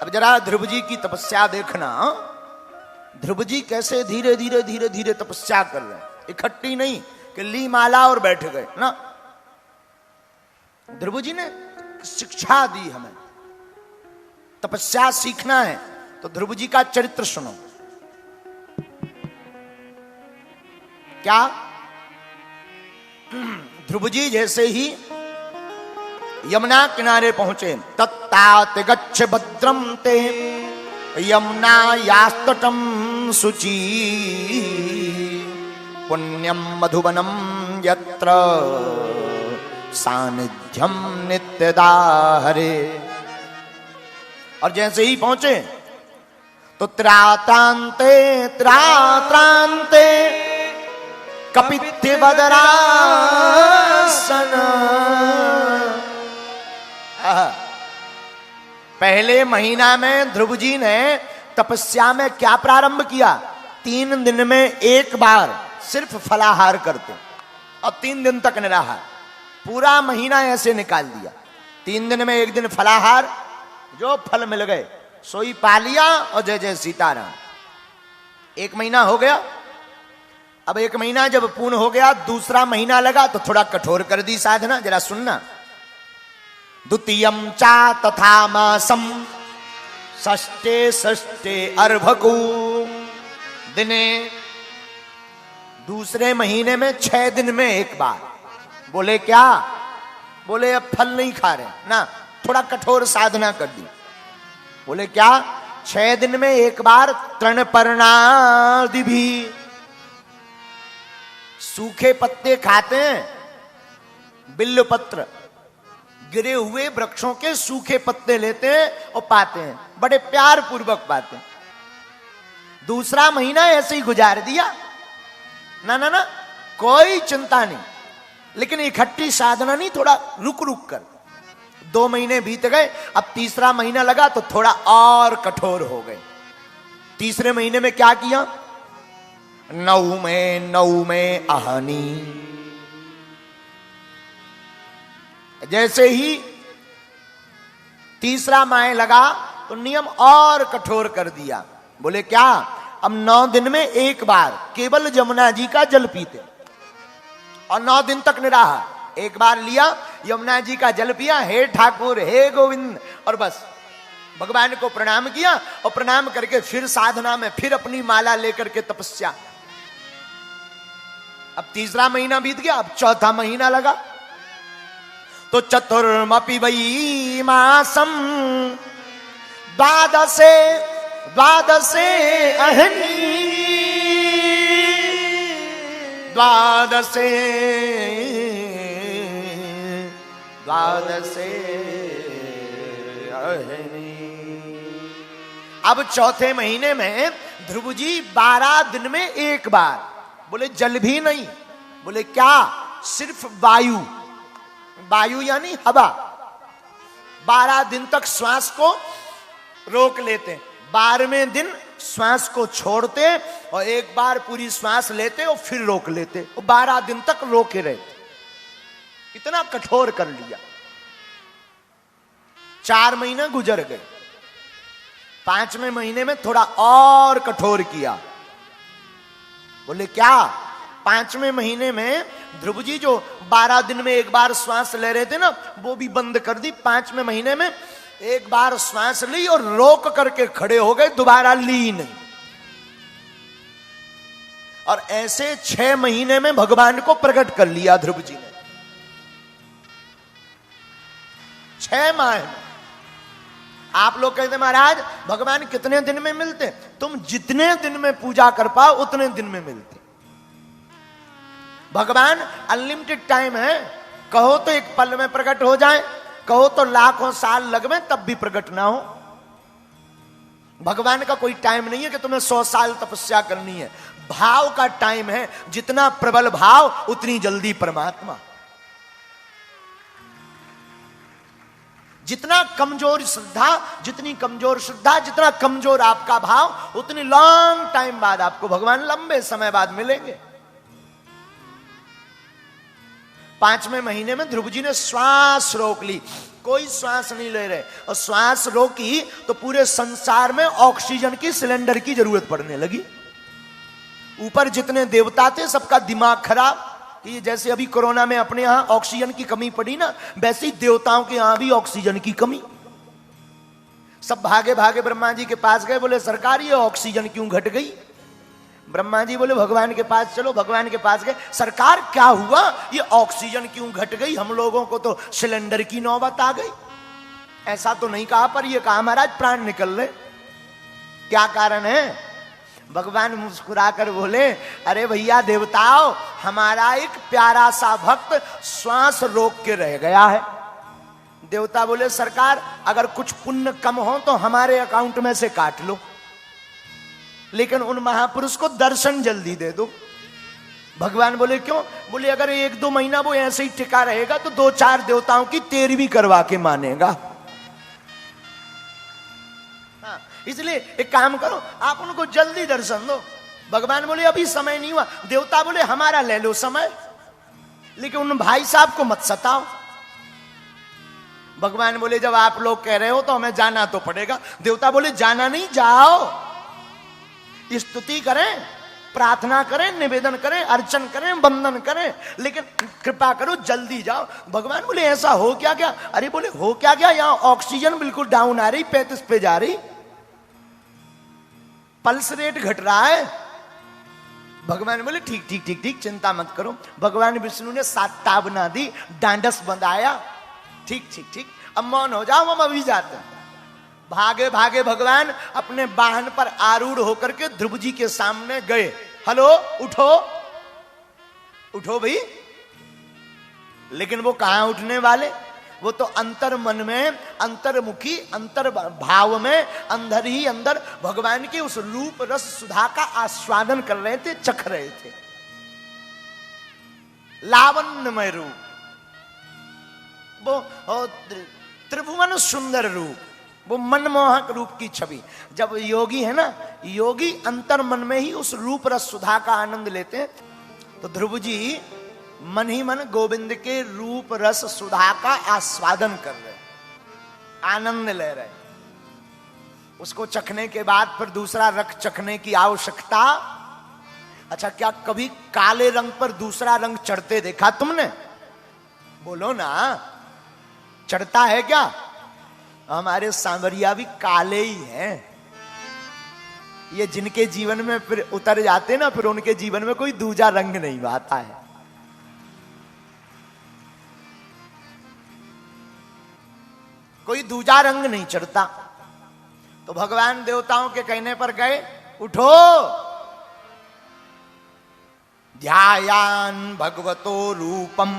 अब जरा ध्रुव जी की तपस्या देखना। ध्रुव जी कैसे धीरे धीरे धीरे धीरे तपस्या कर रहे हैं, इकट्ठी नहीं कि ली माला और बैठ गए ना। ध्रुव जी ने शिक्षा दी हमें, तपस्या सीखना है तो ध्रुव जी का चरित्र सुनो। क्या ध्रुव जी जैसे ही यमुना किनारे पहुंचे, तत्तात गच्छ भद्रम ते यमुना यास्तटम शुचि पुण्यम मधुवनम यत्र सानिध्यम नित्यदा हरे। और जैसे ही पहुंचे तो त्रात्रांते कपित्थ वदरासन। पहले महीना में ध्रुव जी ने तपस्या में क्या प्रारंभ किया? 3 दिन में एक बार सिर्फ फलाहार करते और 3 दिन तक निराहार। पूरा महीना ऐसे निकाल दिया। 3 दिन में एक दिन फलाहार, जो फल मिल गए सोई पा लिया और जय जय सीताराम। 1 महीना हो गया। अब 1 महीना जब पूर्ण हो गया, दूसरा महीना लगा तो थोड़ा कठोर कर दी साधना। जरा सुनना। द्वितीयम चा तथा मासम षष्ठे अर्भकु दिने। दूसरे महीने में 6 दिन में एक बार। बोले क्या? बोले अब फल नहीं खा रहे ना, थोड़ा कठोर साधना कर दी। बोले क्या? 6 दिन में एक बार तृणपर्णादि भी, सूखे पत्ते खाते हैं, बिल्व पत्र, गिरे हुए वृक्षों के सूखे पत्ते लेते हैं और पाते हैं, बड़े प्यार पूर्वक पाते हैं। दूसरा महीना ऐसे ही गुजार दिया। ना ना ना, कोई चिंता नहीं, लेकिन इकट्ठी साधना नहीं, थोड़ा रुक रुक कर। 2 महीने बीत गए, अब तीसरा महीना लगा तो थोड़ा और कठोर हो गए। तीसरे महीने में क्या किया? 9 में अहनी। जैसे ही तीसरा माह लगा तो नियम और कठोर कर दिया। बोले क्या? अब 9 दिन में एक बार केवल यमुना जी का जल पीते और 9 दिन तक निराहार। एक बार लिया, यमुना जी का जल पिया, हे ठाकुर हे गोविंद, और बस भगवान को प्रणाम किया और प्रणाम करके फिर साधना में, फिर अपनी माला लेकर के तपस्या। अब तीसरा महीना बीत गया, अब चौथा महीना लगा तो चतुर्मपि वै मासम द्वादशे अहनी द्वादशे अहनी। अब चौथे महीने में ध्रुव जी 12 दिन में एक बार। बोले जल भी नहीं। बोले क्या? सिर्फ वायु, वायु यानी हवा। 12 दिन तक श्वास को रोक लेते, 12वें दिन श्वास को छोड़ते और एक बार पूरी श्वास लेते और फिर रोक लेते, और 12 दिन तक रोके रहते। इतना कठोर कर लिया। 4 महीने गुजर गए। 5वें महीने में थोड़ा और कठोर किया। बोले क्या? 5वें महीने में ध्रुव जी जो 12 दिन में एक बार श्वास ले रहे थे ना, वो भी बंद कर दी। 5वें महीने में एक बार श्वास ली और रोक करके खड़े हो गए, दोबारा ली नहीं। और ऐसे 6 महीने में भगवान को प्रकट कर लिया ध्रुव जी ने। 6 माह में। आप लोग कहते महाराज भगवान कितने दिन में मिलते? तुम जितने दिन में पूजा कर पाओ उतने दिन में मिलते। भगवान अनलिमिटेड टाइम है। कहो तो एक पल में प्रकट हो जाए, कहो तो लाखों साल लगवे तब भी प्रकट ना हो। भगवान का कोई टाइम नहीं है कि तुम्हें 100 साल तपस्या करनी है। भाव का टाइम है। जितना प्रबल भाव उतनी जल्दी परमात्मा। जितना कमजोर श्रद्धा, जितनी कमजोर श्रद्धा, जितना कमजोर आपका भाव, उतनी लॉन्ग टाइम बाद आपको भगवान लंबे समय बाद मिलेंगे। 5वें महीने में ध्रुव जी ने श्वास रोक ली। कोई श्वास नहीं ले रहे, और श्वास रोकी तो पूरे संसार में ऑक्सीजन की सिलेंडर की जरूरत पड़ने लगी। ऊपर जितने देवता थे सबका दिमाग खराब कि ये जैसे अभी कोरोना में अपने यहां ऑक्सीजन की कमी पड़ी ना, वैसे ही देवताओं के यहां भी ऑक्सीजन की कमी। सब भागे भागे ब्रह्मा जी के पास गए, बोले सरकार ये ऑक्सीजन क्यों घट गई। ब्रह्मा जी बोले भगवान के पास चलो। भगवान के पास गए, सरकार क्या हुआ, ये ऑक्सीजन क्यों घट गई, हम लोगों को तो सिलेंडर की नौबत आ गई। ऐसा तो नहीं कहा, पर ये कहा महाराज प्राण निकल रहे, क्या कारण है। भगवान मुस्कुराकर बोले, अरे भैया देवताओं, हमारा एक प्यारा सा भक्त श्वास रोक के रह गया है। देवता बोले सरकार अगर कुछ पुण्य कम हो तो हमारे अकाउंट में से काट लो, लेकिन उन महापुरुष को दर्शन जल्दी दे दो। भगवान बोले क्यों। बोले अगर 1-2 महीना वो ऐसे ही टिका रहेगा तो 2-4 देवताओं की 13वीं करवा के मानेगा। हाँ, इसलिए एक काम करो, आप उनको जल्दी दर्शन दो। भगवान बोले अभी समय नहीं हुआ। देवता बोले हमारा ले लो समय, लेकिन उन भाई साहब को मत सताओ। भगवान बोले जब आप लोग कह रहे हो तो हमें जाना तो पड़ेगा। देवता बोले जाना नहीं, जाओ, स्तुति करें, प्रार्थना करें, निवेदन करें, अर्चन करें, वंदन करें, लेकिन कृपा करो जल्दी जाओ। भगवान बोले ऐसा हो क्या क्या। अरे बोले हो क्या क्या, यहां ऑक्सीजन बिल्कुल डाउन आ रही, 35 पे जा रही, पल्स रेट घट रहा है। भगवान बोले ठीक ठीक ठीक ठीक, चिंता मत करो। भगवान विष्णु ने 7 ताबना दी, डांडस बंधाया, ठीक ठीक ठीक, अब मौन हो जाओ, हम अभी जाते हैं। भागे भागे भगवान अपने वाहन पर आरूढ़ होकर के ध्रुव जी के सामने गए। हेलो, उठो उठो भाई। लेकिन वो कहां उठने वाले, वो तो अंतर मन में, अंतर्मुखी, अंतर भाव में अंदर ही अंदर भगवान के उस रूप रस सुधा का आस्वादन कर रहे थे, चख रहे थे। लावण्यमय रूप, वो त्रिभुवन सुंदर रूप, वो मनमोहक रूप की छवि। जब योगी है ना, योगी अंतर मन में ही उस रूप रस सुधा का आनंद लेते हैं। तो ध्रुव जी मन ही मन गोविंद के रूप रस सुधा का आस्वादन कर रहे, आनंद ले रहे। उसको चखने के बाद फिर दूसरा रंग चखने की आवश्यकता। अच्छा, क्या कभी काले रंग पर दूसरा रंग चढ़ते देखा तुमने? बोलो ना, चढ़ता है क्या? हमारे सांवरिया भी काले ही हैं। ये जिनके जीवन में फिर उतर जाते ना, फिर उनके जीवन में कोई दूजा रंग नहीं आता है। कोई दूजा रंग नहीं चढ़ता। तो भगवान देवताओं के कहने पर गए, उठो, ध्यायान भगवतो रूपम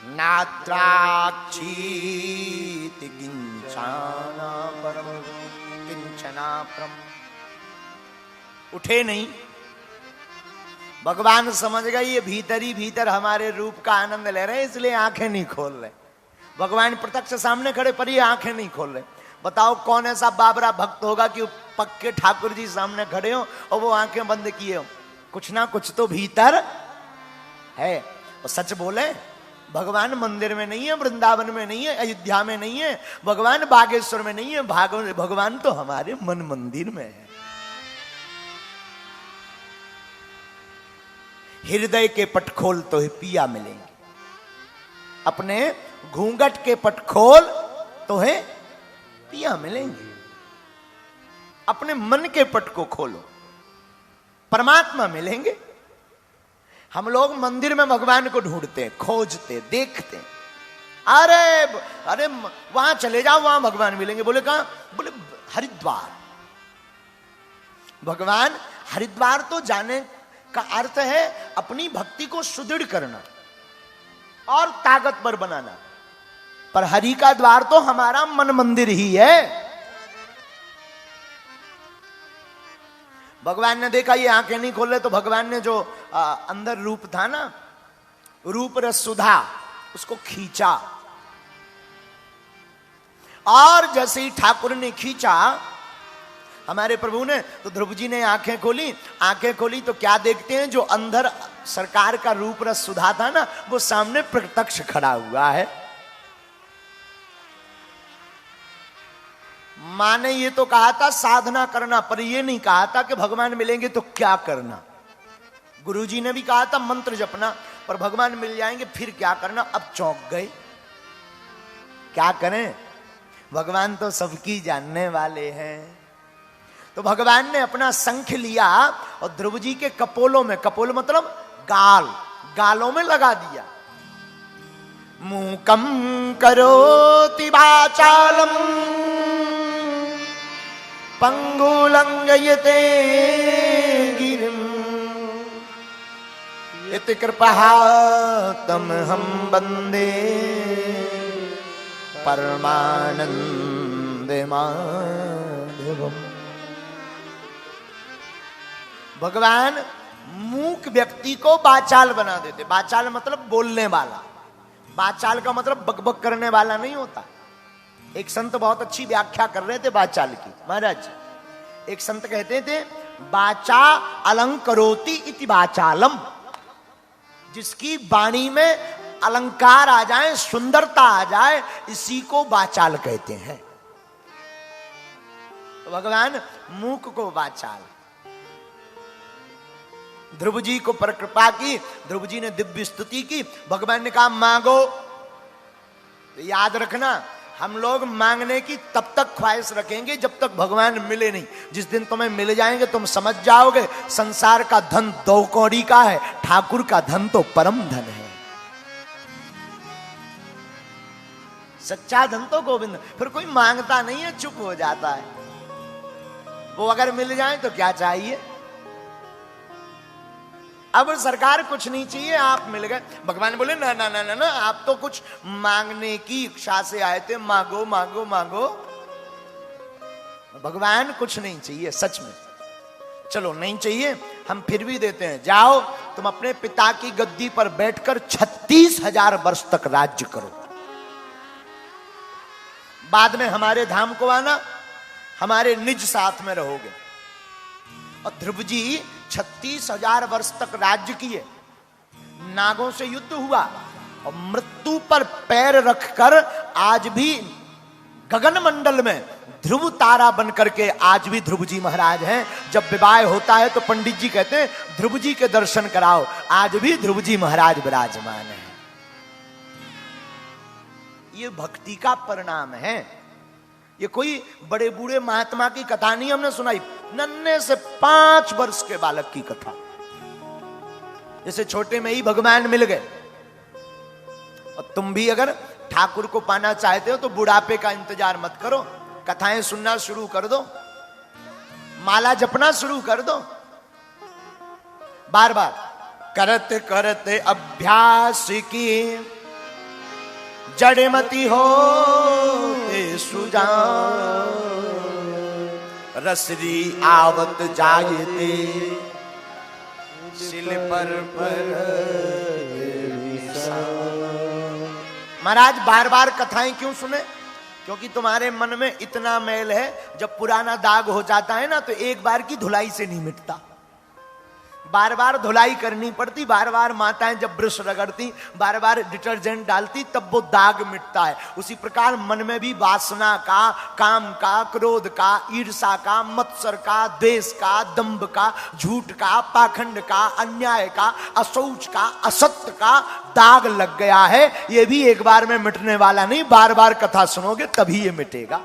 नात्राक्षीति किंचना परम किंचना परम। उठे नहीं। भगवान समझ गए ये भीतर ही भीतर हमारे रूप का आनंद ले रहे हैं, इसलिए आंखें नहीं खोल रहे। भगवान प्रत्यक्ष सामने खड़े पर ये आंखें नहीं खोल रहे। बताओ कौन ऐसा बाबरा भक्त होगा कि पक्के ठाकुर जी सामने खड़े हो और वो आंखें बंद किए हो? कुछ ना कुछ तो भीतर है। और सच बोले, भगवान मंदिर में नहीं है, वृंदावन में नहीं है, अयोध्या में नहीं है, भगवान बागेश्वर में नहीं है, भगवान तो हमारे मन मंदिर में है। हृदय के पट खोल तो ही पिया मिलेंगे, अपने घूंघट के पट खोल तो है पिया मिलेंगे। अपने मन के पट को खोलो, परमात्मा मिलेंगे। हम लोग मंदिर में भगवान को ढूंढते, खोजते, देखते। अरे अरे वहां चले जाओ, वहां भगवान मिलेंगे। बोले कहां? बोले हरिद्वार। भगवान हरिद्वार तो जाने का अर्थ है अपनी भक्ति को सुदृढ़ करना और ताकतवर बनाना। पर हरि का द्वार तो हमारा मन मंदिर ही है। भगवान ने देखा ये आंखें नहीं खोल रहे, तो भगवान ने जो अंदर रूप था ना, रूप रस सुधा, उसको खींचा। और जैसे ही ठाकुर ने खींचा हमारे प्रभु ने, तो ध्रुव जी ने आंखें खोली। आंखें खोली तो क्या देखते हैं? जो अंदर सरकार का रूप रस सुधा था ना, वो सामने प्रत्यक्ष खड़ा हुआ है। माँ ने ये तो कहा था साधना करना, पर ये नहीं कहा था कि भगवान मिलेंगे तो क्या करना। गुरुजी ने भी कहा था मंत्र जपना, पर भगवान मिल जाएंगे फिर क्या करना। अब चौंक गए, क्या करें, भगवान तो सबकी जानने वाले हैं। तो भगवान ने अपना शंख लिया और ध्रुव जी के कपोलों में, कपोल मतलब गाल, गालों में लगा दिया। मूकम करोति वाचालम पंगुलंघयते गिरिम इति कृपातम हम वंदे परमानंदे माधवम। भगवान मूक व्यक्ति को बाचाल बना देते। बाचाल मतलब बोलने वाला, बाचाल का मतलब बकबक करने वाला नहीं होता। एक संत बहुत अच्छी व्याख्या कर रहे थे बाचाल की। महाराज एक संत कहते थे बाचा अलंकरोति इति बाचालम, जिसकी वाणी में अलंकार आ जाए, सुंदरता आ जाए, इसी को बाचाल कहते हैं। तो भगवान मूक को बाचाल। ध्रुव जी को पर कृपा की, ध्रुव जी ने दिव्य स्तुति की, भगवान ने कहा मांगो। तो याद रखना, हम लोग मांगने की तब तक ख्वाहिश रखेंगे जब तक भगवान मिले नहीं। जिस दिन तुम्हें मिल जाएंगे तुम समझ जाओगे संसार का धन 2 कौड़ी का है, ठाकुर का धन तो परम धन है। सच्चा धन तो गोविंद। फिर कोई मांगता नहीं है, चुप हो जाता है। वो अगर मिल जाए तो क्या चाहिए। अब सरकार कुछ नहीं चाहिए, आप मिल गए। भगवान बोले ना ना ना ना ना, आप तो कुछ मांगने की इच्छा से आए थे, मांगो मांगो मांगो। भगवान कुछ नहीं चाहिए सच में। चलो नहीं चाहिए, हम फिर भी देते हैं। जाओ तुम अपने पिता की गद्दी पर बैठकर 36,000 वर्ष तक राज्य करो। बाद में हमारे धाम को आना, हमारे निज साथ में रहोगे। और ध्रुव जी 36,000 वर्ष तक राज्य किए। नागों से युद्ध हुआ और मृत्यु पर पैर रखकर आज भी गगन मंडल में ध्रुव तारा बन करके आज भी ध्रुव जी महाराज हैं। जब विवाह होता है तो पंडित जी कहते हैं ध्रुव जी के दर्शन कराओ, आज भी ध्रुव जी महाराज विराजमान हैं। ये भक्ति का परिणाम है। ये कोई बड़े बूढ़े महात्मा की कथा नहीं हमने सुनाई, नन्हे से 5 वर्ष के बालक की कथा। जैसे छोटे में ही भगवान मिल गए। और तुम भी अगर ठाकुर को पाना चाहते हो तो बुढ़ापे का इंतजार मत करो, कथाएं सुनना शुरू कर दो, माला जपना शुरू कर दो। बार बार करते करते अभ्यास की जड़मती हो सुजान, रसरी आवत जायते सिल पर महाराज बार बार कथाएं क्यों सुने? क्योंकि तुम्हारे मन में इतना मैल है, जब पुराना दाग हो जाता है ना तो एक बार की धुलाई से नहीं मिटता, बार बार धुलाई करनी पड़ती। बार बार माताएं जब ब्रश रगड़ती, बार बार डिटर्जेंट डालती, तब वो दाग मिटता है। उसी प्रकार मन में भी वासना का, काम का, क्रोध का, ईर्षा का, मत्सर का, द्वेष का, दंभ का, झूठ का, पाखंड का, अन्याय का, अशौच का, असत्य का दाग लग गया है। ये भी एक बार में मिटने वाला नहीं, बार बार कथा सुनोगे तभी ये मिटेगा।